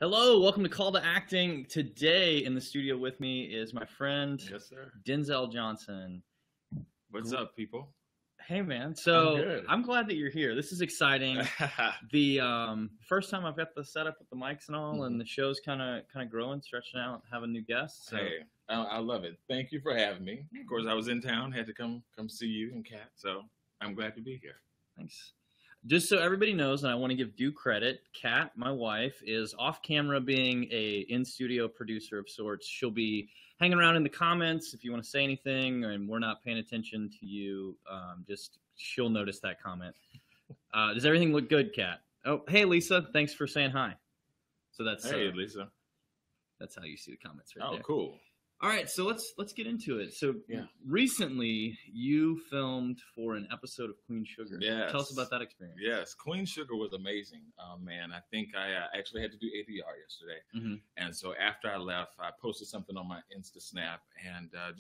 Hello, welcome to Call to Acting. Today in the studio with me is my friend Yes, sir. Denzel Johnson. What's up, people? Hey, man. I'm So good. I'm glad that you're here. This is exciting. The first time I've got the setup with the mics and all, and the show's kind of growing, stretching out, having new guests. So. Hey, I love it. Thank you for having me. Of course, I was in town, had to come see you and Kat, so I'm glad to be here. Thanks. Just so everybody knows, and I want to give due credit, Kat, my wife, is off camera being a in-studio producer of sorts. She'll be hanging around in the comments if you want to say anything, and we're not paying attention to you. Just she'll notice that comment. Does everything look good, Kat? Oh, hey, Lisa. Thanks for saying hi. So that's Hey, Lisa. That's how you see the comments right Oh, there. cool. All right, so let's get into it. So Yeah. recently you filmed for an episode of Queen Sugar. Yes. Tell us about that experience. Yes, Queen Sugar was amazing. Man, I think I actually had to do ADR yesterday. And so after I left, I posted something on my Insta Snap, and I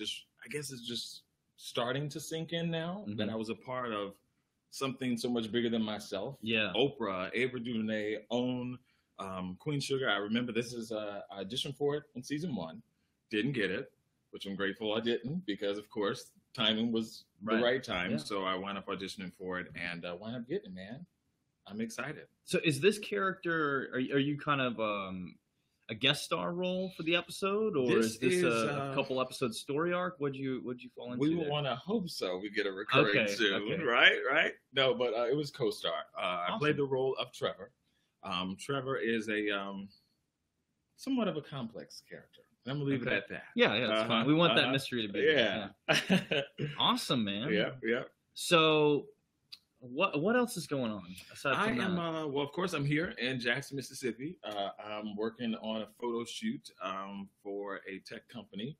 guess it's just starting to sink in now that I was a part of something so much bigger than myself. Yeah. Oprah, Ava DuVernay, OWN, Queen Sugar. I remember this is I auditioned for it in season 1. Didn't get it, which I'm grateful I didn't, because of course timing was the right time. Yeah. So I wound up auditioning for it and wound up getting it, man. I'm excited. So is this character, are you kind of a guest star role for the episode, or is this a couple episodes story arc? What'd you fall into? We would want to hope so. We get a recurring soon, right? No, but it was co-star. Awesome. I played the role of Trevor. Trevor is a somewhat of a complex character. I'm gonna leave it at that. Yeah, that's fine. We want that mystery to be there. Yeah. Awesome, man. Yeah. So, what else is going on aside from that? Well, of course, I'm here in Jackson, Mississippi. I'm working on a photo shoot for a tech company.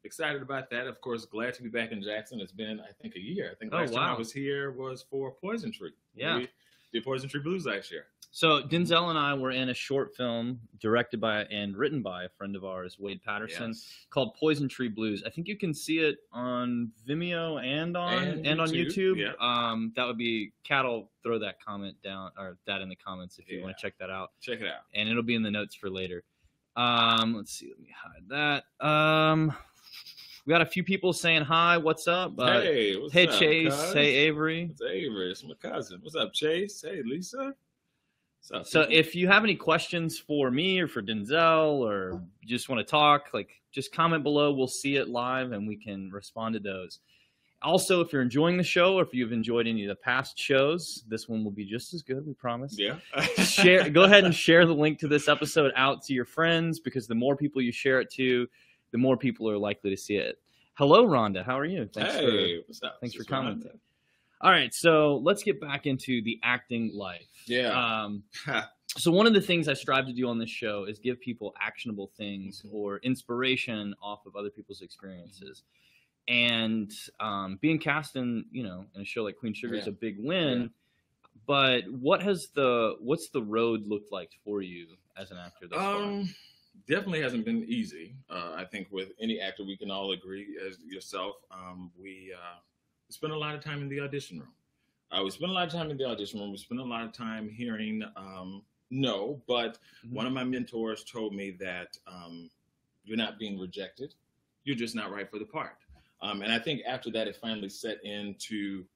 Excited about that. Of course, glad to be back in Jackson. It's been, I think, a year. I think last time I was here was for Poison Tree. Yeah. We did Poison Tree Blues last year. So Denzel and I were in a short film directed by and written by a friend of ours, Wade Patterson, called Poison Tree Blues. I think you can see it on Vimeo and on YouTube. Yeah. That would be, Kat will throw that comment down, or that in the comments if you want to check that out. Check it out. And it'll be in the notes for later. Let's see, let me hide that. We got a few people saying hi. What's up? Hey, what's up, Chase. Cuz? Hey, Avery. It's Avery. It's my cousin. What's up, Chase? Hey, Lisa. What's up, so if you have any questions for me or for Denzel, or you just want to talk, just comment below. We'll see it live and we can respond to those. Also, if you're enjoying the show, or if you've enjoyed any of the past shows, this one will be just as good, we promise. Yeah. Go ahead and share the link to this episode out to your friends, because the more people you share it to, the more people are likely to see it. Hello, Rhonda. How are you? What's up? Thanks for commenting. All right, so let's get back into the acting life. Yeah. So one of the things I strive to do on this show is give people actionable things or inspiration off of other people's experiences. And being cast in a show like Queen Sugar is a big win. Yeah. But what's the road looked like for you as an actor thus far? Definitely hasn't been easy. I think with any actor, we can all agree, as yourself, we spend a lot of time in the audition room. We spend a lot of time in the audition room. We spend a lot of time hearing no, but one of my mentors told me that you're not being rejected. You're just not right for the part. And I think after that, it finally set in to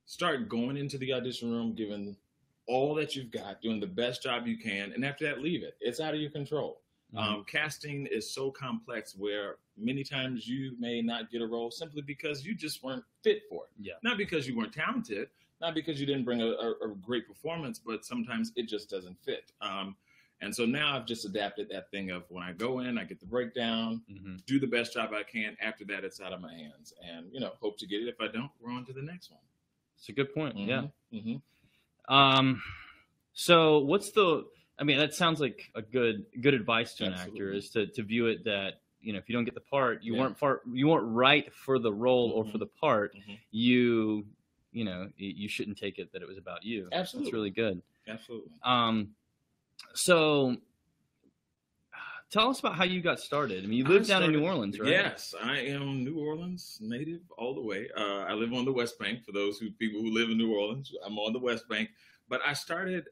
start going into the audition room, giving all that you've got, doing the best job you can. And after that, leave it. It's out of your control. Casting is so complex where many times you may not get a role simply because you just weren't fit for it. Yeah. Not because you weren't talented, not because you didn't bring a great performance, but sometimes it just doesn't fit. And so now I've just adapted that thing of when I go in, I get the breakdown, do the best job I can. After that, it's out of my hands, and hope to get it. If I don't, we're on to the next one. It's a good point. Yeah. So what's that sounds like a good advice to an actor, is to view it that, if you don't get the part, you weren't right for the role or for the part, you shouldn't take it that it was about you. Absolutely. It's really good. Absolutely. So tell us about how you got started. I mean, you live down in New Orleans, right? Yes, I am New Orleans native all the way. I live on the West Bank. For those people who live in New Orleans, I'm on the West Bank. But I started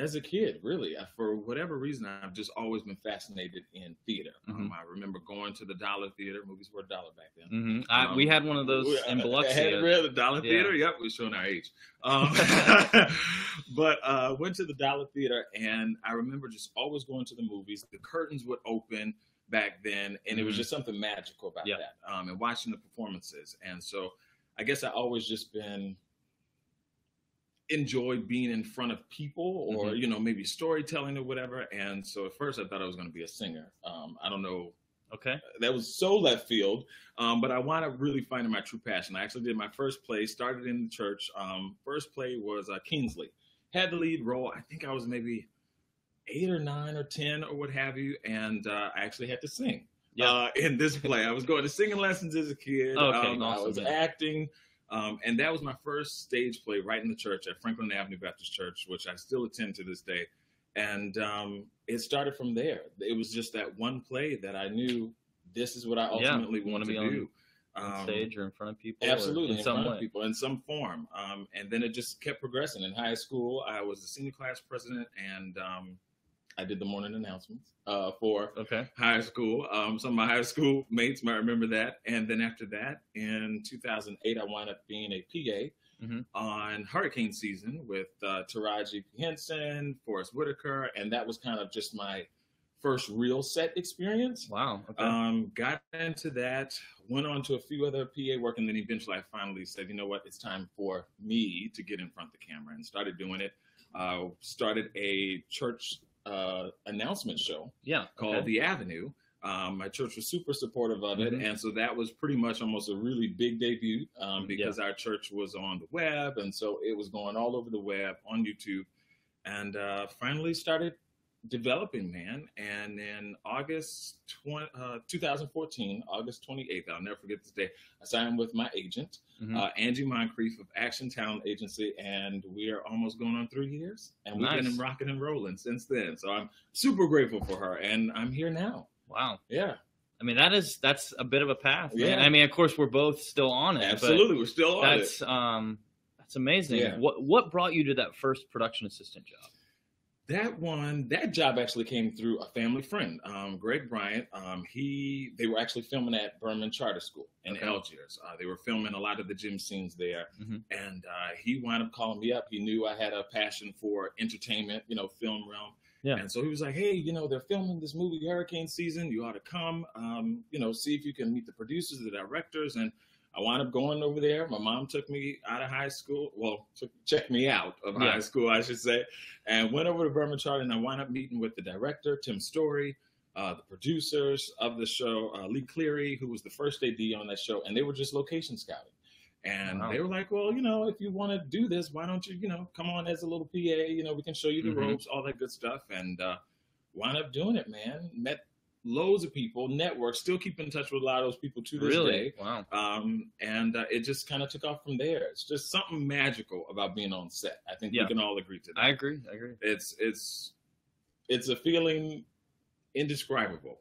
As a kid, really, for whatever reason, I've just always been fascinated in theater. I remember going to the Dollar Theater. Movies were a dollar back then. We had one of those in Biloxi. The Dollar Theater. Yep, we're showing our age. But went to the Dollar Theater, and I remember just always going to the movies. The curtains would open back then, and it was just something magical about that. And watching the performances, and so I guess I always just been enjoyed being in front of people, or maybe storytelling or whatever. And so at first I thought I was going to be a singer. I don't know. Okay. That was so left field. But I wound up really finding my true passion. I actually did my first play, started in the church. First play was Kingsley. Had the lead role. I think I was maybe 8 or 9 or 10 or what have you. And I actually had to sing in this play. I was going to singing lessons as a kid. Awesome. I was acting. And that was my first stage play right in the church at Franklin Avenue Baptist Church, which I still attend to this day. And it started from there. It was just that one play that I knew this is what I ultimately want to do. On stage or in front of people? Absolutely, in front of people in some form. And then it just kept progressing. In high school, I was the senior class president, and I did the morning announcements for high school. Some of my high school mates might remember that. And then after that, in 2008, I wound up being a PA on hurricane season with Taraji P. Henson, Forrest Whitaker, and that was kind of just my first real set experience. Wow. Okay. Got into that, went on to a few other PA work, and then eventually I finally said, you know what, it's time for me to get in front of the camera, and started doing it. Started a church announcement show called The Avenue. My church was super supportive of it, and so that was pretty much almost a really big debut because our church was on the web, and so it was going all over the web, on YouTube, and finally started developing, man. And in August 2014, August 28th, I'll never forget this day, I signed with my agent, Angie Moncrief of Action Talent Agency, and we are almost going on 3 years, and we've been rocking and rolling since then. So I'm super grateful for her, and I'm here now. Wow. Yeah. I mean, that's a bit of a path. Man. Yeah. I mean, of course, we're both still on it. Absolutely, we're still on it. That's amazing. Yeah. What brought you to that first production assistant job? That job actually came through a family friend, Greg Bryant. They were actually filming at Berman Charter School in Algiers. They were filming a lot of the gym scenes there, and he wound up calling me up. He knew I had a passion for entertainment, film realm. Yeah. And so he was like, hey, they're filming this movie Hurricane Season. You ought to come, see if you can meet the producers, the directors. And I wound up going over there. My mom took me out of high school. Well, checked me out of high school, I should say, and went over to Berman Charter, and I wound up meeting with the director, Tim Story, the producers of the show, Lee Cleary, who was the first AD on that show, and they were just location scouting. And they were like, well, if you want to do this, why don't you, come on as a little PA, we can show you the ropes, all that good stuff. And wound up doing it, man. Met loads of people, networks, still keep in touch with a lot of those people to this day. Wow. And it just kind of took off from there. It's just something magical about being on set. I think we can all agree to that. I agree. It's a feeling indescribable,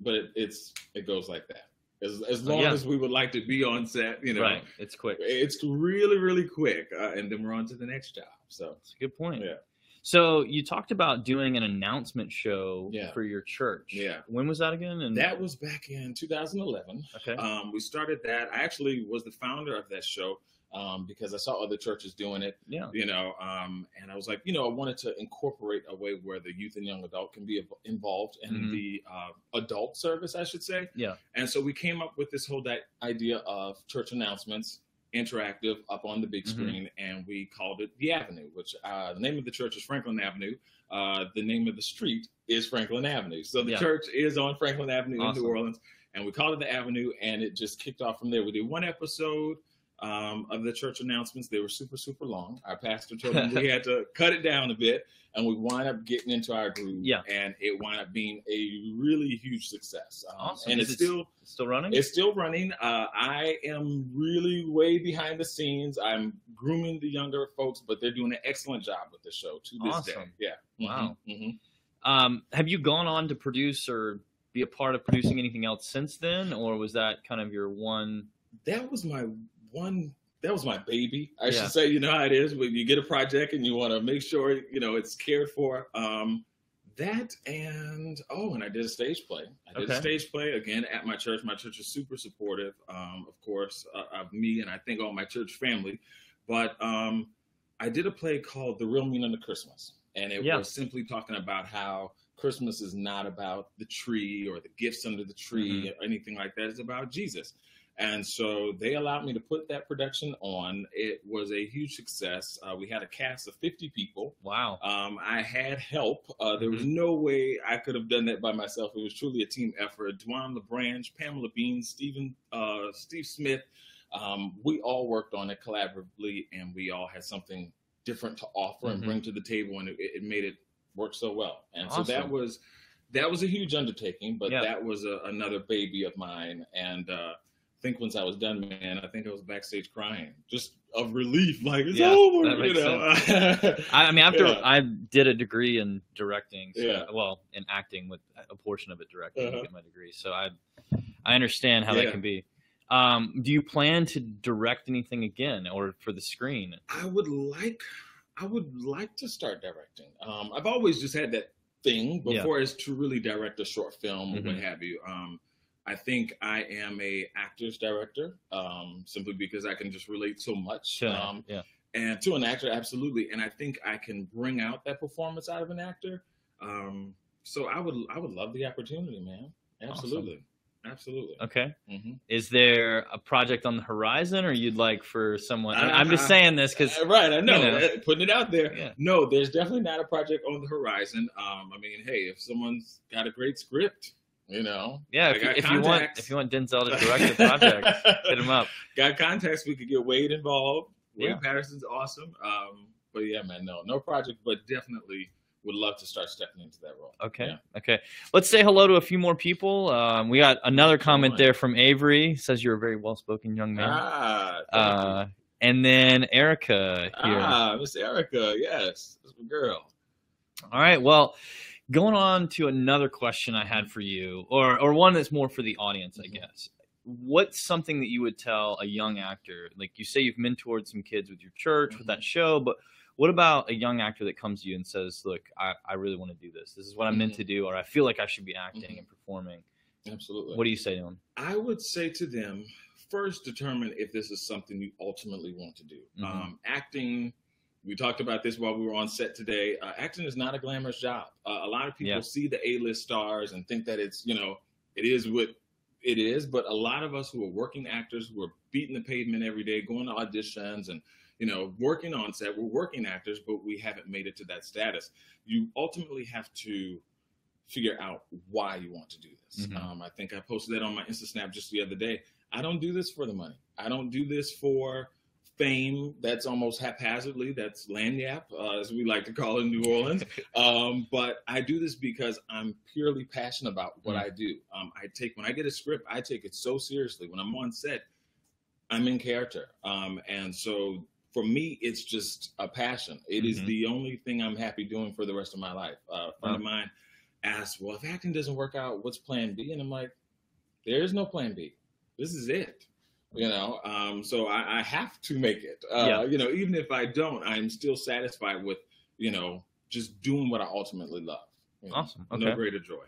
but it goes like that. As long as we would like to be on set, Right. It's quick. It's really, really quick. And then we're on to the next job. So that's a good point. Yeah. So you talked about doing an announcement show for your church. Yeah. When was that again? And that was back in 2011. Okay. We started that. I actually was the founder of that show because I saw other churches doing it. Yeah. And I was like, I wanted to incorporate a way where the youth and young adult can be involved in the adult service, I should say. Yeah. And so we came up with this whole idea of church announcements, interactive, up on the big screen, and we called it The Avenue, which the name of the church is Franklin Avenue. The name of the street is Franklin Avenue. So the church is on Franklin Avenue in New Orleans, and we called it The Avenue, and it just kicked off from there. We did one episode of the church announcements. They were super, super long. Our pastor told me we had to cut it down a bit, and we wound up getting into our groove, and it wound up being a really huge success. Awesome. And it's still running? It's still running. I am really way behind the scenes. I'm grooming the younger folks, but they're doing an excellent job with the show to this day. Yeah. Wow. Have you gone on to produce or be a part of producing anything else since then, or was that kind of your one? That was my one that was my baby, I Yeah. should say. You know how it is when you get a project and you want to make sure, you know, it's cared for. That and I did a stage play. I did a Okay. stage play again at my church. My church is super supportive, of course, of me and I think all my church family. But I did a play called The Real Meaning of Christmas. And it Yeah. was simply talking about how Christmas is not about the tree or the gifts under the tree or anything like that. It's about Jesus. And so they allowed me to put that production on. It was a huge success. We had a cast of 50 people. Wow. I had help. There was no way I could have done that by myself. It was truly a team effort. Dwan LaBranche, Pamela Bean, Steve Smith. We all worked on it collaboratively, and we all had something different to offer and bring to the table, and it made it work so well. And awesome. So that was a huge undertaking, but that was another baby of mine. And I think once I was done, man, I think I was backstage crying, just of relief, like it's over, you know. I mean, I did a degree in directing, so, in acting with a portion of it directing to get my degree. So I understand how that can be. Do you plan to direct anything again, or for the screen? I would like to start directing. I've always just had that thing before is to really direct a short film or what have you. I think I am a actor's director, simply because I can just relate so much. And to an actor, absolutely. And I think I can bring out that performance out of an actor. So I would love the opportunity, man. Absolutely. Awesome. Absolutely. Okay. Is there a project on the horizon, or you'd like for someone? I'm just saying this because right. I know, putting it out there. Yeah. No, there's definitely not a project on the horizon. I mean, hey, if someone's got a great script, you know, if you want Denzel to direct the project, hit him up. Got contacts, we could get Wade involved. Wade Patterson's awesome. But yeah, man, no project, but definitely would love to start stepping into that role. Okay. Okay. Let's say hello to a few more people. We got another comment there from Avery. Says you're a very well-spoken young man. Thank you. And then Erica here. Miss Erica. Yes. That's my girl. All right. Well, going on to another question I had for you, or one that's more for the audience, I guess. What's something that you would tell a young actor? Like you say, you've mentored some kids with your church with that show, but what about a young actor that comes to you and says, look, I really want to do this. This is what I'm meant to do, or I feel like I should be acting and performing. Absolutely. What do you say to them? I would say to them, first determine if this is something you ultimately want to do. Acting, we talked about this while we were on set today. Acting is not a glamorous job. A lot of people see the A-list stars and think that it's, you know, it is what it is. But a lot of us who are working actors, who are beating the pavement every day, going to auditions and, you know, working on set, we're working actors, but we haven't made it to that status. You ultimately have to figure out why you want to do this. I think I posted that on my Insta Snap just the other day. I don't do this for the money. I don't do this for fame. That's almost haphazardly. That's lagniappe, as we like to call it in New Orleans. But I do this because I'm purely passionate about what I do. When I get a script, I take it so seriously. When I'm on set, I'm in character. And so for me, it's just a passion. It is the only thing I'm happy doing for the rest of my life. A friend of mine asked, well, if acting doesn't work out, what's plan B? And I'm like, there is no plan B. This is it. You know, so I have to make it. You know, even if I don't, I'm still satisfied with, you know, just doing what I ultimately love. You know? Awesome. Okay. No greater joy.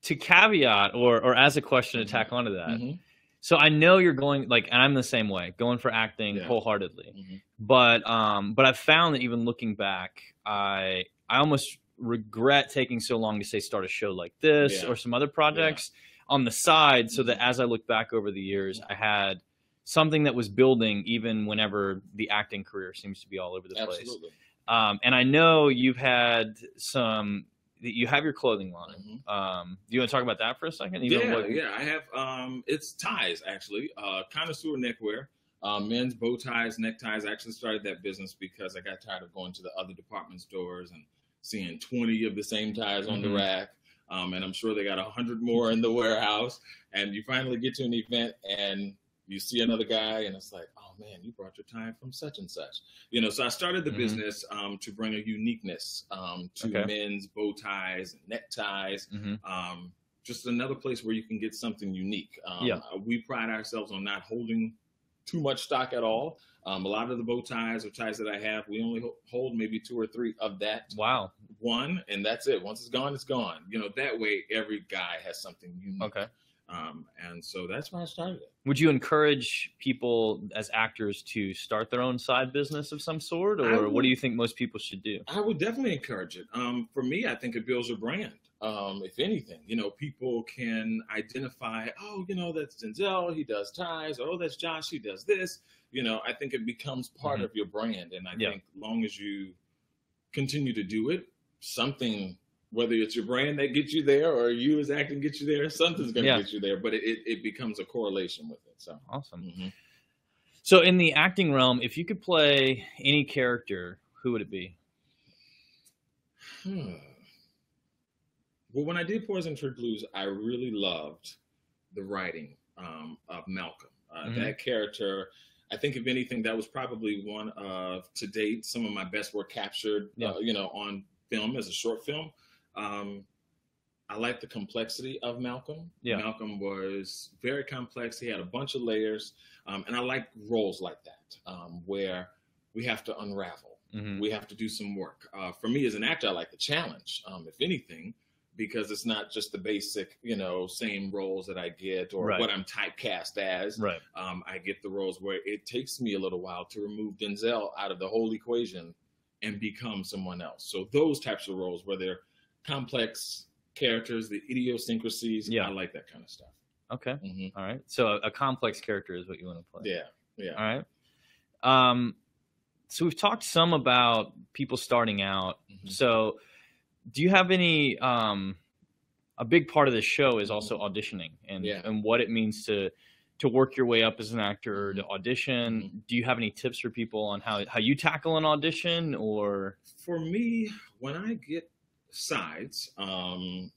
To caveat or as a question to tack onto that. So I know you're going, like, and I'm the same way, going for acting wholeheartedly. But I've found that even looking back, I almost regret taking so long to say start a show like this or some other projects on the side, so that as I look back over the years, I had something that was building even whenever the acting career seems to be all over the place. And I know you've had you have your clothing line. Do you want to talk about that for a second? I have, it's ties, actually, connoisseur neckwear, men's bow ties, neckties. I actually started that business because I got tired of going to the other department stores and seeing 20 of the same ties on the rack. And I'm sure they got 100 more in the warehouse. And you finally get to an event and you see another guy and it's like, oh man, you brought your tie from such and such. You know, so I started the business to bring a uniqueness to men's bow ties and neckties, just another place where you can get something unique. Yeah. We pride ourselves on not holding too much stock at all. A lot of the bow ties or ties that I have, we only hold maybe 2 or 3 of that. Wow. One, and that's it. Once it's gone, it's gone. You know, that way every guy has something unique. Okay. And so that's why I started it. Would you encourage people as actors to start their own side business of some sort, or what do you think most people should do? I would definitely encourage it. For me, I think it builds your brand. If anything, you know, people can identify, oh, you know, that's Denzel, he does ties, or oh, that's Josh, he does this. You know, I think it becomes part of your brand. And I think long as you continue to do it, something, whether it's your brand that gets you there or you as acting gets you there, something's going to get you there, but it becomes a correlation with it. So awesome. So in the acting realm, if you could play any character, who would it be? Well, when I did Poison Church Blues, I really loved the writing of Malcolm. That character, I think if anything, that was probably one of, to date, some of my best work captured, you know, on film as a short film. I like the complexity of Malcolm. Malcolm was very complex. He had a bunch of layers. And I like roles like that, where we have to unravel. We have to do some work. For me as an actor, I like the challenge, if anything, because it's not just the basic, you know, same roles that I get or what I'm typecast as. I get the roles where it takes me a little while to remove Denzel out of the whole equation and become someone else. So those types of roles where they're complex characters, the idiosyncrasies, I like that kind of stuff. Okay. All right. So a complex character is what you want to play. Yeah. All right. So we've talked some about people starting out. So do you have any, a big part of the show is also auditioning and what it means to work your way up as an actor, to audition. Do you have any tips for people on how you tackle an audition? Or for me, when I get sides, and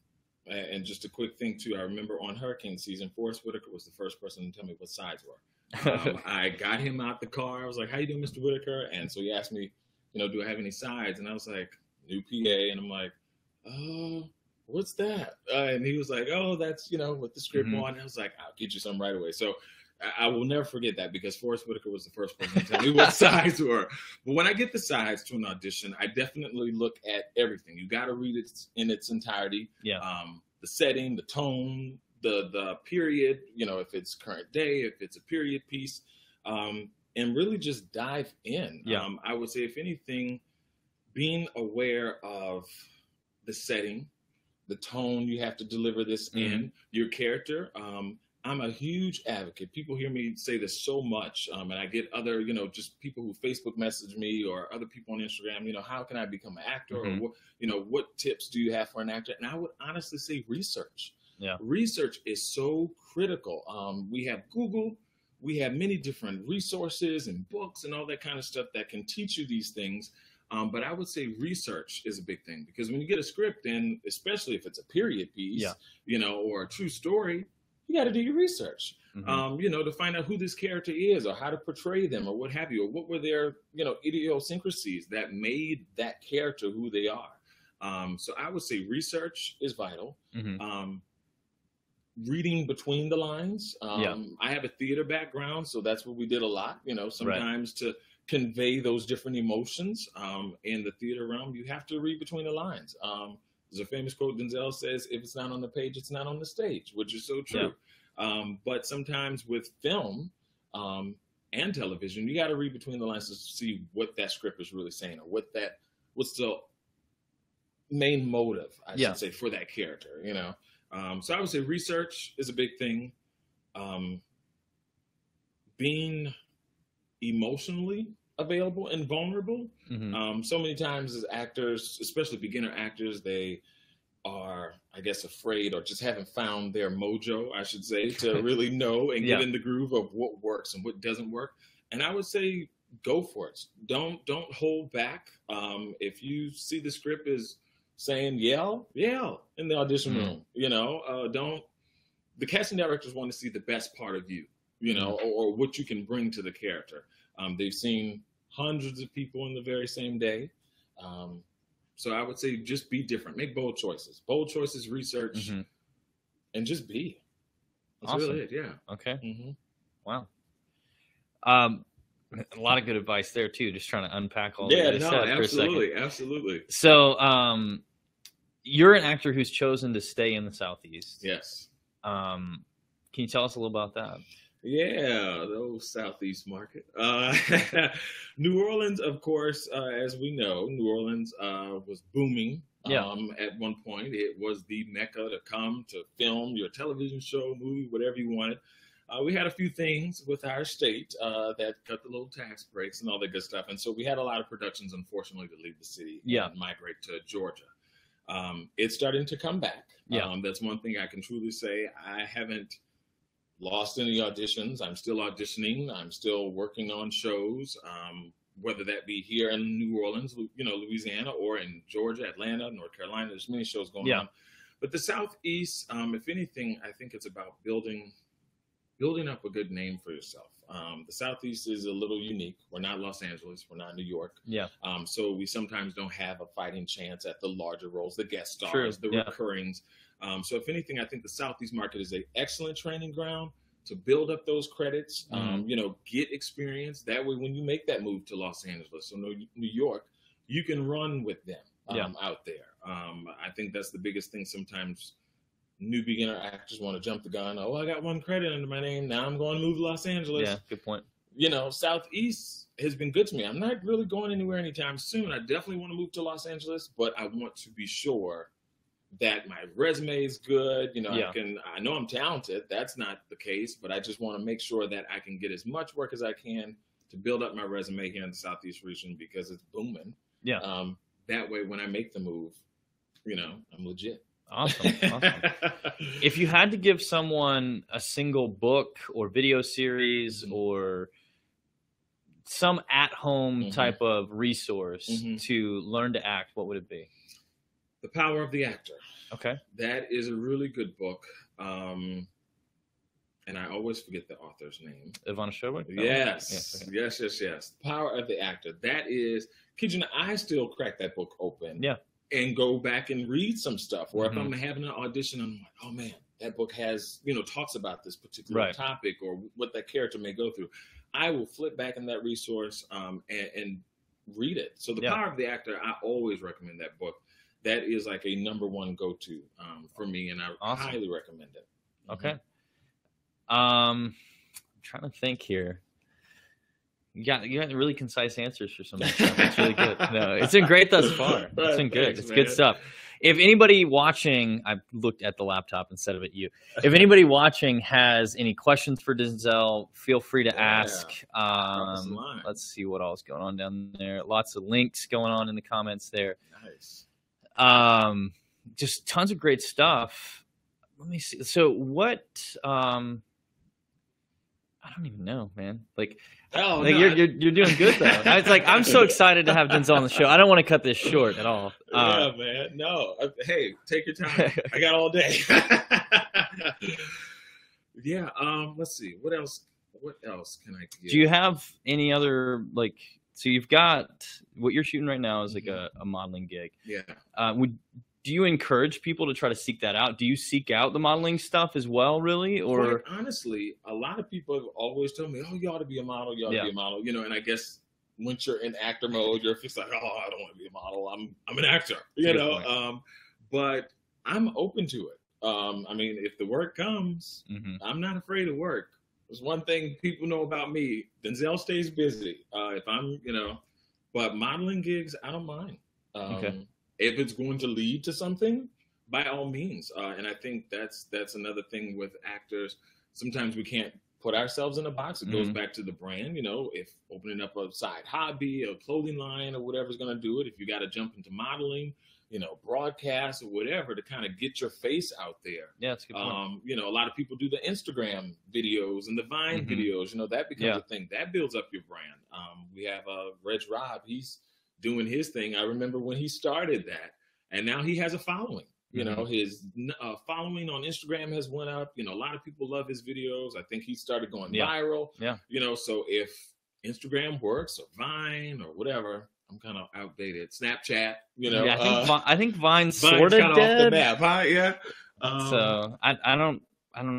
just a quick thing too, I remember on hurricane season, Forrest Whitaker was the first person to tell me what sides were. I got him out the car. I was like, "How you doing, Mr. Whitaker?" And so he asked me, you know, do I have any sides? And I was like, new PA. And I'm like, "Oh, what's that?" And he was like, "Oh, that's, you know, with the script on." I was like, "I'll get you some right away." So I will never forget that, because Forrest Whitaker was the first person to tell me what sides were. But when I get the sides to an audition, I definitely look at everything. You got to read it in its entirety. The setting, the tone, the period, you know, if it's current day, if it's a period piece, and really just dive in. I would say, if anything, being aware of the setting, the tone you have to deliver this in, your character. I'm a huge advocate. People hear me say this so much, and I get other, you know, just people who Facebook message me or other people on Instagram, you know, how can I become an actor? Or, what, you know, what tips do you have for an actor? And I would honestly say research. Research is so critical. We have Google, we have many different resources and books and all that kind of stuff that can teach you these things. But I would say research is a big thing, because when you get a script, and especially if it's a period piece, you know, or a true story, you got to do your research, you know, to find out who this character is or how to portray them or what have you, or what were their, you know, idiosyncrasies that made that character who they are. So I would say research is vital. Reading between the lines. I have a theater background, so that's what we did a lot, you know, sometimes to convey those different emotions in the theater realm, you have to read between the lines. There's a famous quote Denzel says, "If it's not on the page, it's not on the stage," which is so true. But sometimes with film and television, you got to read between the lines to see what that script is really saying, or what's the main motive, I should say, for that character, you know. So I would say research is a big thing. Being emotionally available and vulnerable. So many times as actors, especially beginner actors, they are, I guess, afraid or just haven't found their mojo, I should say, to really know and get in the groove of what works and what doesn't work. And I would say, go for it. Don't hold back. If you see the script is saying yell in the audition room, you know, the casting directors want to see the best part of you, you know, or what you can bring to the character. They've seen hundreds of people in the very same day. So I would say just be different. Make bold choices. Bold choices, research, and just be. That's Awesome. really it. Yeah. Okay. Mm-hmm. Wow. A lot of good advice there too. Just trying to unpack all Yeah. that you No. said for a second. Absolutely. Absolutely. So, you're an actor who's chosen to stay in the Southeast. Yes. Can you tell us a little about that? Yeah, those Southeast market. New Orleans, of course, as we know, New Orleans was booming. Yeah. At one point, it was the mecca to come to film your television show, movie, whatever you wanted. We had a few things with our state that cut the little tax breaks and all that good stuff, and so we had a lot of productions, unfortunately, to leave the city and migrate to Georgia. It's starting to come back. Yeah. That's one thing I can truly say. I haven't lost any auditions. I'm still auditioning. I'm still working on shows, whether that be here in New Orleans, Louisiana, or in Georgia, Atlanta, North Carolina. There's many shows going on. But the Southeast, if anything, I think it's about building up a good name for yourself. The Southeast is a little unique. We're not Los Angeles. We're not New York. Yeah. So we sometimes don't have a fighting chance at the larger roles, the guest stars, the recurrings. So if anything, I think the Southeast market is an excellent training ground to build up those credits, get experience. That way, when you make that move to Los Angeles or New York, you can run with them out there. I think that's the biggest thing. Sometimes new beginner actors want to jump the gun. Oh, I got one credit under my name. Now I'm going to move to Los Angeles. Yeah, good point. Southeast has been good to me. I'm not really going anywhere anytime soon. I definitely want to move to Los Angeles, but I want to be sure that my resume is good. I know I'm talented. That's not the case, but I just want to make sure that I can get as much work as I can to build up my resume here in the Southeast region because it's booming. Yeah. That way, when I make the move, I'm legit. Awesome. If you had to give someone a single book or video series or some at-home type of resource to learn to act, what would it be? The Power of the Actor. Okay. That is a really good book. And I always forget the author's name. Ivana Sherwood? Yes. Yes. The Power of the Actor. That is, kid you not, I still crack that book open. Yeah. And go back and read some stuff. Or if I'm having an audition, I'm like, oh man, that book has, talks about this particular topic or what that character may go through. I will flip back in that resource and read it. So The Power of the Actor, I always recommend that book. That is like a number one go-to for me, and I highly recommend it. Okay. I'm trying to think here. You got really concise answers for some of that stuff. It's really good. No, it's been great thus far. It's been good. It's good stuff. If anybody watching, I looked at the laptop instead of at you. If anybody watching has any questions for Denzel, feel free to ask. Let's see what all is going on down there. Lots of links going on in the comments there. Nice. Just tons of great stuff. Let me see. So what? I don't even know, man. You're doing good though. It's like I'm so excited to have Denzel on the show. I don't want to cut this short at all. Yeah, man. No. Hey, take your time. I got all day. Yeah. Let's see. What else can I give? Do you have any other So you've got what you're shooting right now is like a modeling gig. Yeah. Do you encourage people to try to seek that out? Do you seek out the modeling stuff as well, really? Or quite honestly, a lot of people have always told me, "Oh, you ought to be a model. You ought to be a model." And I guess once you're in actor mode, you're just like, "Oh, I don't want to be a model. I'm an actor." But I'm open to it. If the work comes, I'm not afraid of work. There's one thing people know about me: Denzel stays busy. If I'm, but modeling gigs, I don't mind. Okay. If it's going to lead to something, by all means. And I think that's another thing with actors. Sometimes we can't put ourselves in a box. It goes back to the brand. If opening up a side hobby, a clothing line, or whatever's going to do it. If you got to jump into modeling, broadcast or whatever to kind of get your face out there. Yeah, that's a good point. A lot of people do the Instagram videos and the Vine videos. That becomes a thing. That builds up your brand. We have Reg Rob. He's doing his thing. I remember when he started that, and now he has a following. His following on Instagram has went up. A lot of people love his videos. I think he started going viral. Yeah. So if Instagram works or Vine or whatever, I'm kind of outdated. Snapchat, I think Vine's sort of dead. off the map, huh? Yeah. So I don't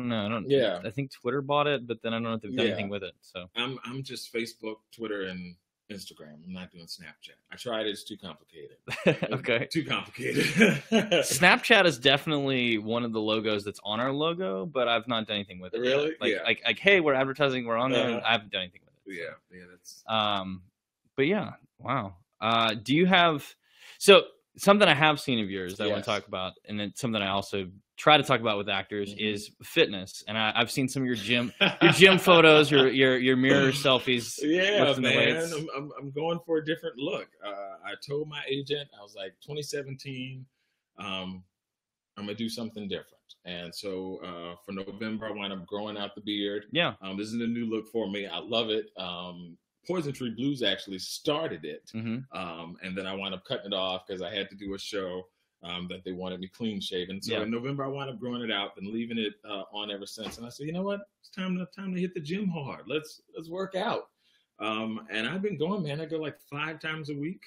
know. Yeah. I think Twitter bought it, but then I don't know if they've done anything with it. So I'm just Facebook, Twitter, and Instagram. I'm not doing Snapchat. I tried it. It's too complicated. Okay. Too complicated. Snapchat is definitely one of the logos that's on our logo, but I've not done anything with it. Really? Like, hey, we're advertising. We're on there. I haven't done anything with it. Yeah. Yeah. That's. But yeah, wow. Do you have something I have seen of yours that I want to talk about, and then something I also try to talk about with actors is fitness. And I've seen some of your gym photos, your mirror selfies. Yeah, man. I'm going for a different look. I told my agent, I was like, 2017, I'm gonna do something different. And so for November, I wound up growing out the beard. Yeah. This is a new look for me. I love it. Poison Tree Blues actually started it. And then I wound up cutting it off because I had to do a show that they wanted me clean shaven. So in November, I wound up growing it out and leaving it on ever since. And I said, you know what? It's time to hit the gym hard. Let's work out. And I've been going, man. I go like 5 times a week.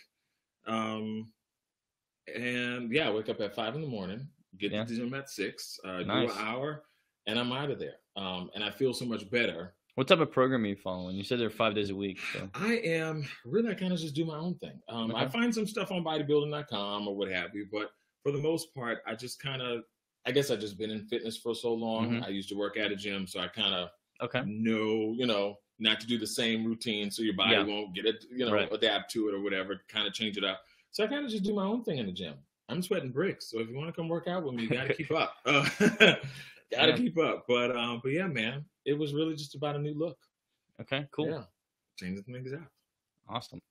And I wake up at 5 a.m, get to the gym at 6, do an hour, and I'm out of there. And I feel so much better. What type of program are you following? You said they're 5 days a week. So. I kind of just do my own thing. I find some stuff on bodybuilding.com or what have you, but for the most part, I just I guess I've just been in fitness for so long. I used to work at a gym, so I kind of know, not to do the same routine so your body won't get it, adapt to it or whatever, kind of change it up. So I kind of just do my own thing in the gym. I'm sweating bricks, so if you want to come work out with me, you got to keep up. Keep up. But yeah, man, it was really just about a new look. Okay, cool. Yeah, changing things out. Awesome.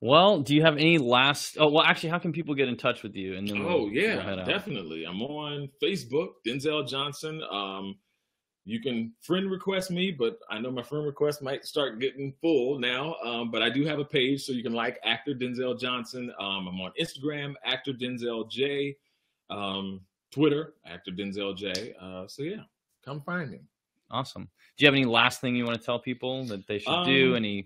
Well, do you have any last? Oh, well, actually, how can people get in touch with you? And then we'll definitely. I'm on Facebook, Denzel Johnson. You can friend request me, but I know my friend request might start getting full now. But I do have a page, so you can like actor Denzel Johnson. I'm on Instagram, actor Denzel J. Twitter, actor Denzel J. So yeah, come find me. Awesome. Do you have any last thing you want to tell people that they should do?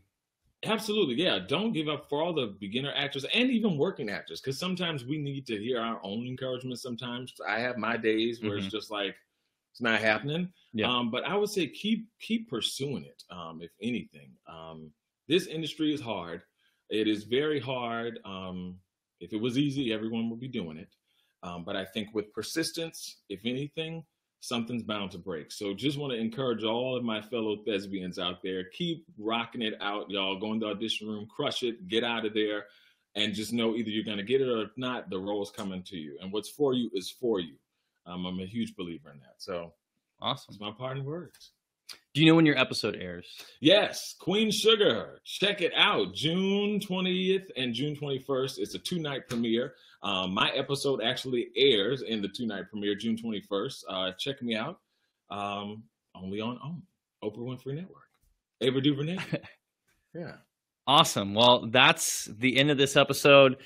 Absolutely, yeah. Don't give up for all the beginner actors and even working actors, because sometimes we need to hear our own encouragement. Sometimes I have my days where it's just like it's not happening. Yeah. But I would say keep pursuing it. If anything, this industry is hard. It is very hard. If it was easy, everyone would be doing it. But I think with persistence, if anything, something's bound to break. So just want to encourage all of my fellow thespians out there, keep rocking it out, y'all. Go in the audition room, crush it, get out of there, and just know either you're going to get it or if not, the role's coming to you. And what's for you is for you. I'm a huge believer in that. So awesome. That's my parting words. Do you know when your episode airs? Yes, Queen Sugar. Check it out. June 20th and June 21st. It's a 2-night premiere. My episode actually airs in the 2-night premiere, June 21st. Check me out. Only on Oprah Winfrey Network. Ava DuVernay. Yeah. Awesome. Well, that's the end of this episode.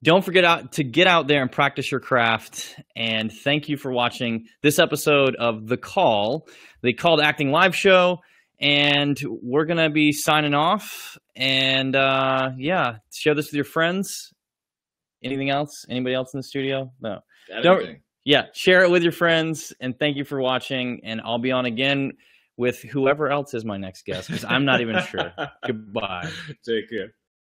Don't forget to get out there and practice your craft. And thank you for watching this episode of The Call, the Call to Acting live show. And we're going to be signing off. And share this with your friends. Anything else? Anybody else in the studio? No. Share it with your friends. And thank you for watching. And I'll be on again with whoever else is my next guest, because I'm not even sure. Goodbye. Take care.